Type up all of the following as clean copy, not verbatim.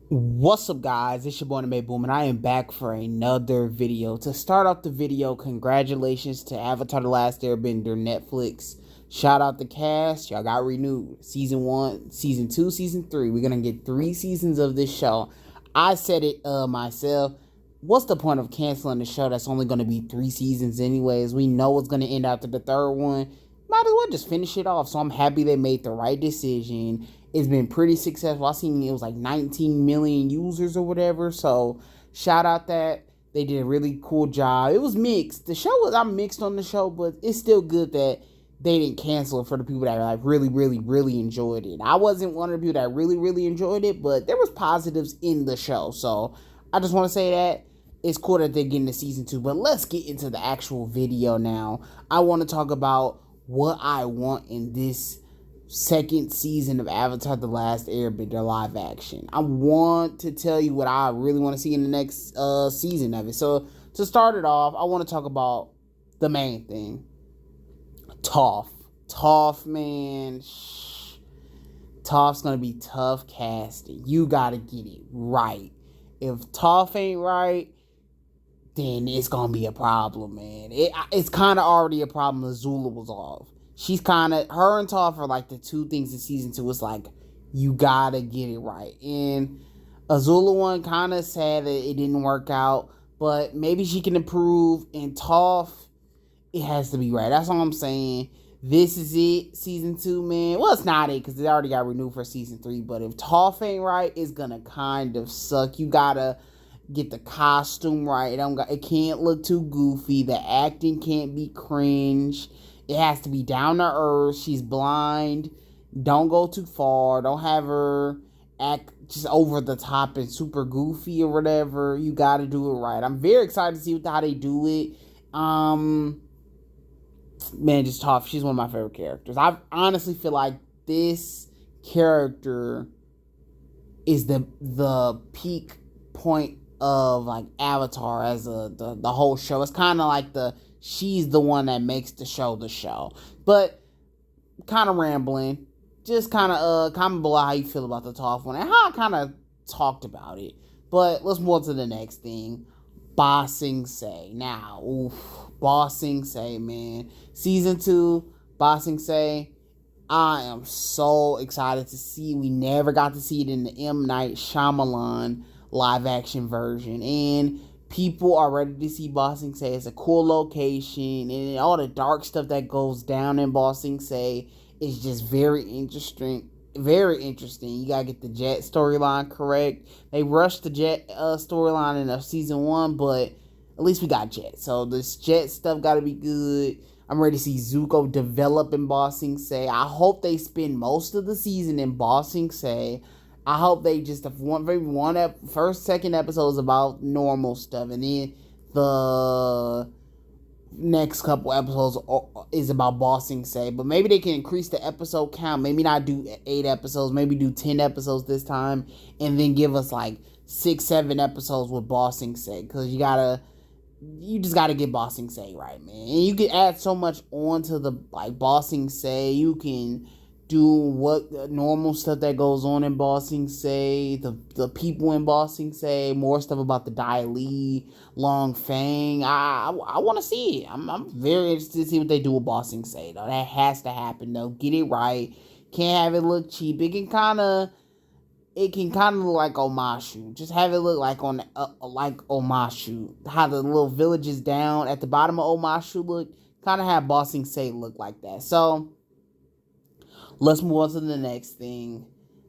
What's up, guys? It's your boy May Boom, and I am back for another video. To start off the video, congratulations to Avatar: The Last Airbender Netflix. Shout out the cast, y'all got renewed. Season 1, Season 2, Season 3. We're gonna get 3 seasons of this show. I said it myself. What's the point of canceling the show that's only gonna be 3 seasons anyways? We know it's gonna end after the third one. Might as well just finish it off. So I'm happy they made the right decision. It's been pretty successful. I seen it was like 19 million users or whatever. So shout out that they did a really cool job. It was mixed. The show was I'm mixed on the show, but it's still good that they didn't cancel it for the people that like really enjoyed it. I wasn't one of the people that really enjoyed it, but there was positives in the show. So I just want to say that it's cool that they're getting to season 2. But let's get into the actual video now. I want to talk about what I want in this second season of Avatar: The Last Airbender live action. I want to tell you what I really want to see in the next season of it. So to start it off, I want to talk about the main thing. Toph. Toph, man. Toph's going to be tough casting. You got to get it right. If Toph ain't right, then it's going to be a problem, man. It's kind of already a problem that Azula was off. She's kind of, her and Toph are like the two things in season 2. It's like, you gotta get it right. And Azula one, kind of sad that it didn't work out, but maybe she can improve. And Toph, it has to be right. That's all I'm saying. This is it, season 2, man. Well, it's not it, because it already got renewed for season 3, but if Toph ain't right, it's gonna kind of suck. You gotta get the costume right. It can't look too goofy. The acting can't be cringe. It has to be down to earth. She's blind. Don't go too far. Don't have her act just over the top and super goofy or whatever. You got to do it right. I'm very excited to see how they do it. Man, just Toph. She's one of my favorite characters. I honestly feel like this character is the peak point of like Avatar as the whole show. It's kind of like she's the one that makes the show. But kind of rambling, just comment below how you feel about the Toph one and how I kind of talked about it. But let's move on to the next thing. Ba Sing Se. Now, Ba Sing Se, man. Season 2, Ba Sing Se. I am so excited to see. We never got to see it in the M. Night Shyamalan live action version, and people are ready to see Ba Sing Se. It's a cool location, and all the dark stuff that goes down in Ba Sing Se is just very interesting. You gotta get the Jet storyline correct. They rushed the Jet storyline in season 1, but at least we got Jet. So this Jet stuff gotta be good. I'm ready to see Zuko develop in Ba Sing Se. I hope they spend most of the season in Ba Sing Se. I hope they just second episode is about normal stuff, and then the next couple episodes is about Ba Sing Se. But maybe they can increase the episode count. Maybe not do 8 episodes. Maybe do 10 episodes this time, and then give us like 6-7 episodes with Ba Sing Se, because you just gotta get Ba Sing Se right, man. And you can add so much onto the like Ba Sing Se. You can do what normal stuff that goes on in Ba Sing Se, the people in Ba Sing Se, more stuff about the Dai Li, Long Fang. I want to see it. I'm very interested to see what they do with Ba Sing Se, though. That has to happen, though. Get it right. Can't have it look cheap. It can kind of look like Omashu. Just have it look like like Omashu. How the little villages down at the bottom of Omashu look. Kind of have Ba Sing Se look like that. So let's move on to the next thing.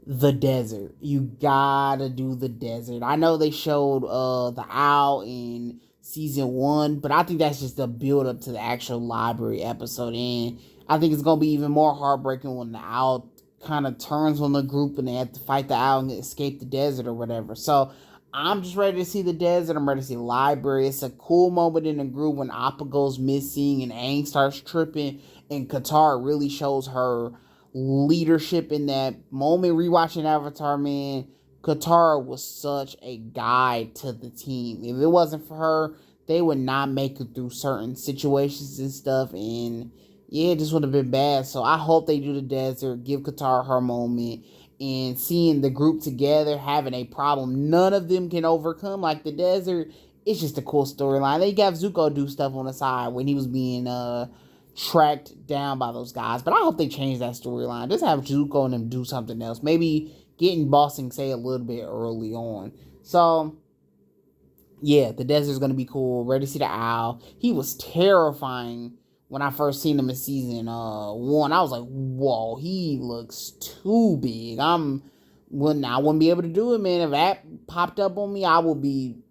The desert. You gotta do the desert. I know they showed the owl in season 1, but I think that's just a build up to the actual library episode. And I think it's gonna be even more heartbreaking when the owl kind of turns on the group and they have to fight the owl and escape the desert or whatever. So I'm just ready to see the desert. I'm ready to see the library. It's a cool moment in the group when Appa goes missing and Aang starts tripping, and Katara really shows her leadership in that moment. Rewatching Avatar, man, Katara was such a guide to the team. If it wasn't for her, they would not make it through certain situations and stuff, and yeah, it just would have been bad. So I hope they do the desert, give Katara her moment, and seeing the group together having a problem none of them can overcome, like the desert. It's just a cool storyline. They got Zuko do stuff on the side when he was being tracked down by those guys. But I hope they change that storyline. Just have Zuko and them do something else. Maybe getting Boston say a little bit early on. So yeah, the desert's gonna be cool. Ready to see the owl. He was terrifying when I first seen him in season 1. I was like, whoa, he looks too big. I wouldn't be able to do it, man. If that popped up on me, I'll be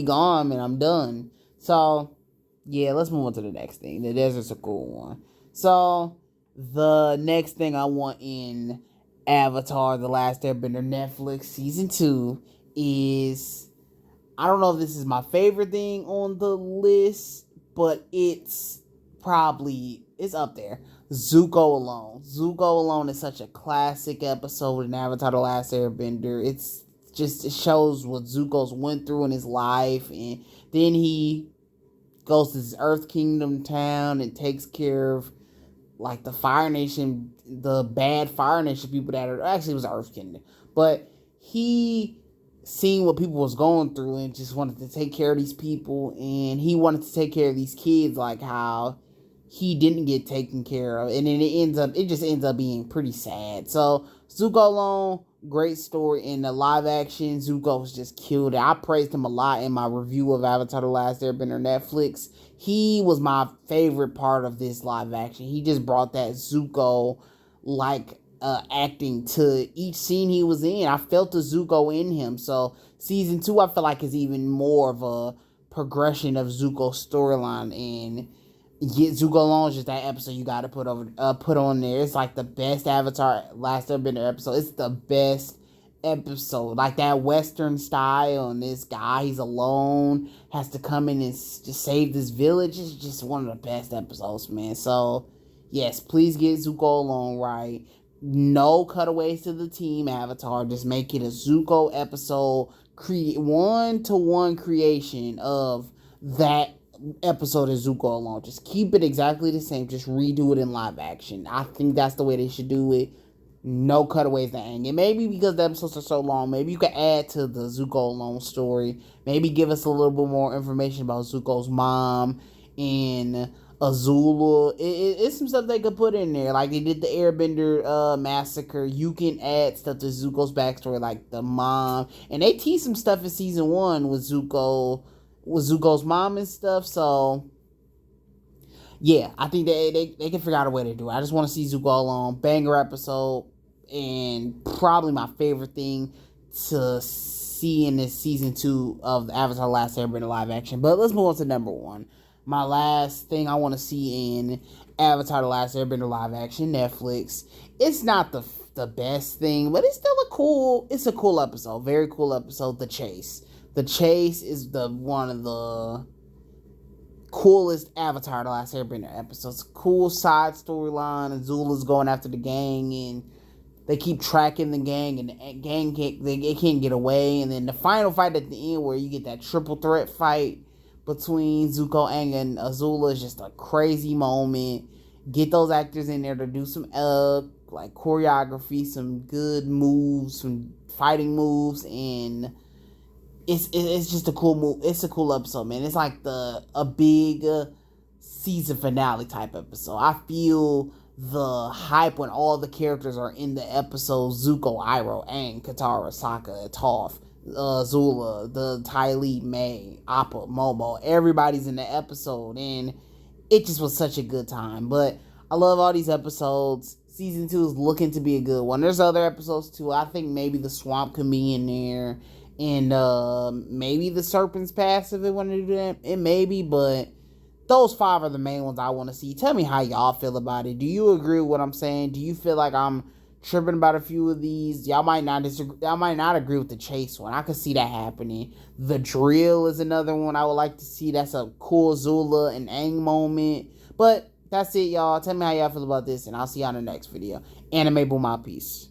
gone, man. I'm done. So yeah, let's move on to the next thing. The desert's a cool one. So the next thing I want in Avatar: The Last Airbender Netflix season 2 is, I don't know if this is my favorite thing on the list, but it's up there. Zuko Alone. Zuko Alone is such a classic episode in Avatar: The Last Airbender. It shows what Zuko's went through in his life, and then he goes to his Earth Kingdom town and takes care of like the Fire Nation, the bad Fire Nation people that are actually, it was Earth Kingdom, but he seen what people was going through and just wanted to take care of these people, and he wanted to take care of these kids like how he didn't get taken care of, and then it just ends up being pretty sad. So Zuko Alone, great story. In the live action, Zuko was just killed. I praised him a lot in my review of Avatar: The Last Airbender Netflix. He was my favorite part of this live action. He just brought that Zuko like acting to each scene he was in. I felt the Zuko in him. So season 2, I feel like, is even more of a progression of Zuko's storyline, and Zuko Alone is just that episode you got to put on there. It's like the best Avatar Last Airbender episode. It's the best episode, like that Western style, and this guy, he's alone, has to come in and just save this village. It's just one of the best episodes, man. So yes, please get Zuko Alone right. No cutaways to the team Avatar. Just make it a Zuko episode. Create one-to-one creation of that episode of Zuko Alone. Just keep it exactly the same. Just redo it in live action. I think that's the way they should do it. No cutaways to end. And maybe because the episodes are so long, maybe you could add to the Zuko Alone story. Maybe give us a little bit more information about Zuko's mom and Azula. It's some stuff they could put in there. Like they did the Airbender massacre. You can add stuff to Zuko's backstory, like the mom. And they teased some stuff in season 1 with Zuko's mom and stuff. So yeah, I think they can figure out a way to do it. I just want to see Zuko Alone. Banger episode, and probably my favorite thing to see in this season 2 of the Avatar: Last Airbender live action. But let's move on to number 1. My last thing I want to see in Avatar: The Last Airbender live action Netflix. It's not the best thing, but it's still a cool episode. Very cool episode. The Chase. The Chase is one of the coolest Avatar: The Last Airbender episodes. Cool side storyline. Azula's going after the gang, and they keep tracking the gang, and the gang can't get away. And then the final fight at the end, where you get that triple threat fight between Zuko, Aang, and Azula, is just a crazy moment. Get those actors in there to do some like choreography, some good moves, some fighting moves, and it's just a cool move. It's a cool episode, man. It's like a big season finale type episode. I feel the hype when all the characters are in the episode. Zuko, Iroh, Aang, Katara, Sokka, Toph, Zula, the Ty Lee, May, Appa, Momo. Everybody's in the episode, and it just was such a good time. But I love all these episodes. Season 2 is looking to be a good one. There's other episodes too. I think maybe the swamp could be in there. And maybe the Serpent's Pass, if they want to do that. It may be, but those 5 are the main ones I want to see. Tell me how y'all feel about it. Do you agree with what I'm saying? Do you feel like I'm tripping about a few of these? Y'all might not disagree. Y'all might not agree with the Chase one. I could see that happening. The Drill is another one I would like to see. That's a cool Zula and Aang moment. But that's it, y'all. Tell me how y'all feel about this, and I'll see y'all in the next video. Anime Boom out. Peace.